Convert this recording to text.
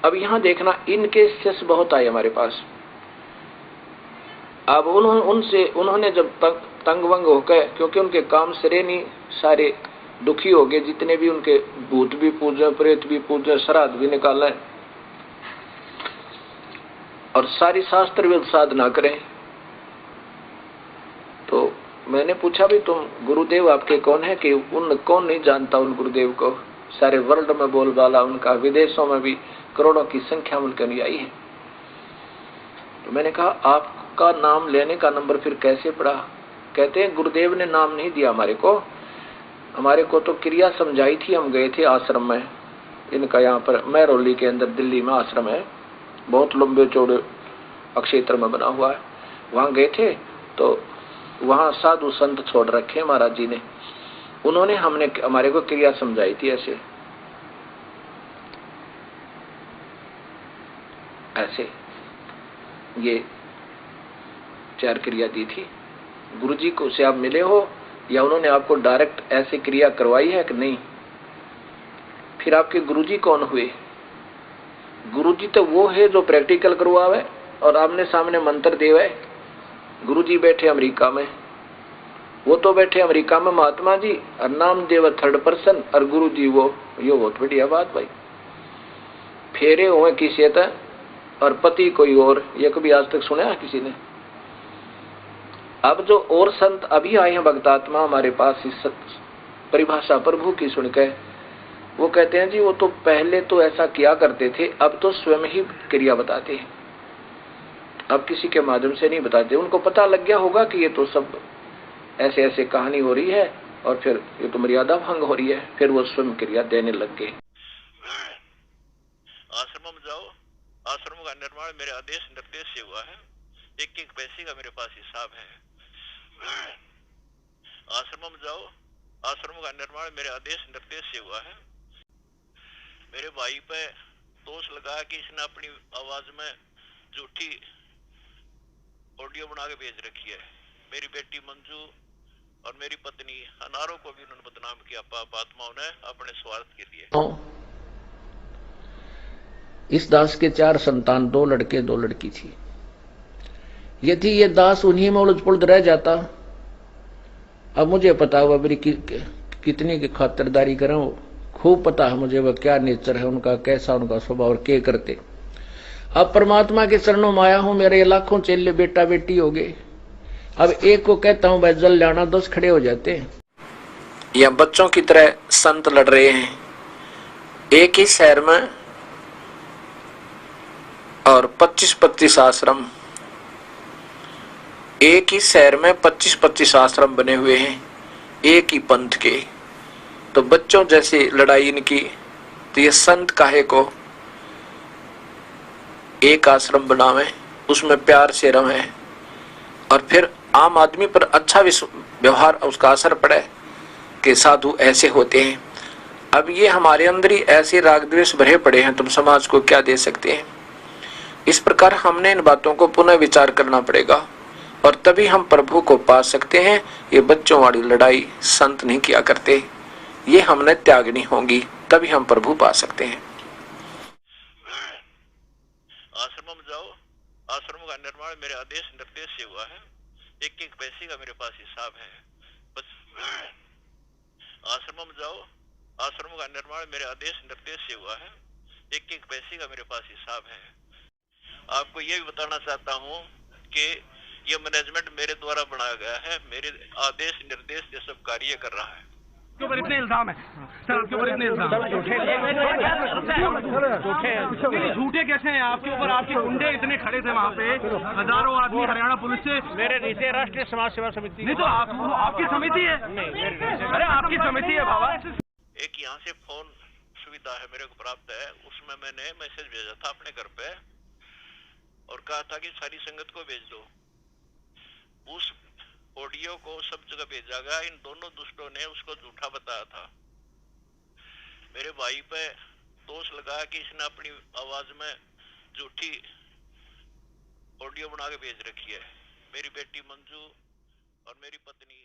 अब यहाँ देखना, इन केसेस बहुत आए हमारे पास। अब उन्होंने जब तंग वंग होकर, क्योंकि उनके काम सिरे नहीं, सारे दुखी हो गए, जितने भी उनके भूत भी पूजे, प्रेत भी पूजे, श्राद्ध भी निकाला है, और सारी शास्त्र वेद साधना करें। तो मैंने पूछा भी तुम गुरुदेव आपके कौन है, कि उन कौन नहीं जानता उन गुरुदेव को, सारे वर्ल्ड में बोलबाला उनका, विदेशों में भी करोड़ों की संख्या में उनके अनुयायी है। तो मैंने कहा आपका नाम लेने का नंबर फिर कैसे पड़ा? कहते हैं गुरुदेव ने नाम नहीं दिया हमारे को तो क्रिया समझाई थी। हम गए थे आश्रम में इनका, यहाँ पर महरौली के अंदर दिल्ली में आश्रम है, बहुत लंबे चौड़े अक्षेत्र में बना हुआ है। वहां गए थे तो वहां साधु संत छोड़ रखे महाराज जी ने, उन्होंने हमारे को क्रिया समझाई थी। ऐसे ये 4 क्रिया दी थी। गुरुजी को से आप मिले हो या उन्होंने आपको डायरेक्ट ऐसे क्रिया करवाई है कि नहीं? फिर आपके गुरुजी कौन हुए? गुरुजी तो वो है जो प्रैक्टिकल करवावे और आमने सामने मंत्र देवे। गुरुजी बैठे अमेरिका में, वो तो बैठे अमेरिका में महात्मा जी, और नाम देव 3rd पर्सन, और गुरुजी वो। ये बहुत बढ़िया बात भाई। फेरे हुए किसी तक और पति कोई और, ये कभी आज तक सुना है किसी ने? अब जो और संत अभी आए हैं भक्तात्मा हमारे पास, इस परिभाषा प्रभु की सुनकर, वो कहते हैं जी वो तो पहले तो ऐसा किया करते थे, अब तो स्वयं ही क्रिया बताते हैं, अब किसी के माध्यम से नहीं बताते। उनको पता लग गया होगा कि ये तो सब ऐसे ऐसे कहानी हो रही है और फिर ये तो मर्यादा भंग हो रही है, फिर वो स्वयं क्रिया देने लग गए। आश्रम में जाओ, आश्रम का निर्माण मेरे आदेश निर्देश से हुआ है, एक पैसे का मेरे पास हिसाब है। आश्रम में जाओ, आश्रम का निर्माण मेरे आदेश निर्देश से हुआ है। मेरे भाई पे दोष लगा कि इसने अपनी आवाज में झूठी ऑडियो बना के भेज रखी है। मेरी बेटी मंजू और मेरी पत्नी अनारों को भी उन्होंने बदनाम किया पापात्माओं ने अपने स्वार्थ के लिए। इस दास के 4 संतान, 2 लड़के 2 लड़की थी। यदि ये दास उन्हीं में उलझ पुलझ रह जाता, अब मुझे पता हुआ मेरी कितनी की खातिरदारी करें, वो खूब पता है मुझे वह क्या नेचर है उनका, कैसा उनका स्वभाव और क्या करते। अब परमात्मा के चरणों में आया हूं, मेरे लाखों चेले बेटा बेटी हो गए। अब एक को कहता हूं भाई जल लाना, 10 खड़े हो जाते हैं। या बच्चों की तरह संत लड़ रहे हैं एक ही शहर में, और 25-25 आश्रम, एक ही शहर में 25-25 आश्रम बने हुए हैं एक ही पंथ के। तो बच्चों जैसे लड़ाई इनकी, तो ये संत काहे को एक आश्रम बनावे, उसमें प्यार से रहे, और फिर आम आदमी पर अच्छा व्यवहार उसका असर पड़े कि साधु ऐसे होते हैं। अब ये हमारे अंदर ही ऐसे राग द्वेष भरे पड़े हैं, तुम समाज को क्या दे सकते हैं? इस प्रकार हमने इन बातों को पुनः विचार करना पड़ेगा, और तभी हम प्रभु को पा सकते हैं। ये बच्चों वाली लड़ाई संत नहीं किया करते, ये हमने त्यागनी होगी, तभी हम प्रभु पा सकते हैं। आश्रम में जाओ, आश्रम का निर्माण मेरे आदेश निर्देश से हुआ है, एक पैसे का मेरे पास हिसाब है। बस आश्रम में जाओ, आश्रम का निर्माण मेरे आदेश निर्देश से हुआ है, एक पैसे का मेरे पास हिसाब है। आपको ये भी बताना चाहता हूँ कि ये मैनेजमेंट मेरे द्वारा बनाया गया है, मेरे आदेश निर्देश से सब कार्य कर रहा है। आपके ऊपर इतने इल्जाम है सर, आपके ऊपर इतने इल्जाम झूठे कैसे हैं आपके ऊपर? आपके गुंडे इतने खड़े थे वहाँ पे, हजारों आदमी हरियाणा पुलिस से। मेरे नीचे राष्ट्रीय समाज सेवा समिति नहीं तो आपकी समिति है? अरे आपकी समिति है बाबा। एक यहाँ से फोन सुविधा है मेरे को प्राप्त है, उसमें मैंने मैसेज भेजा था अपने घर पे और कहा था कि सारी संगत को भेज दो। उस ऑडियो को सब जगह भेजा गया। इन दोनों दुष्टों ने उसको झूठा बताया था। मेरे भाई पे दोष लगा कि इसने अपनी आवाज में झूठी ऑडियो बना के भेज रखी है। मेरी बेटी मंजू और मेरी पत्नी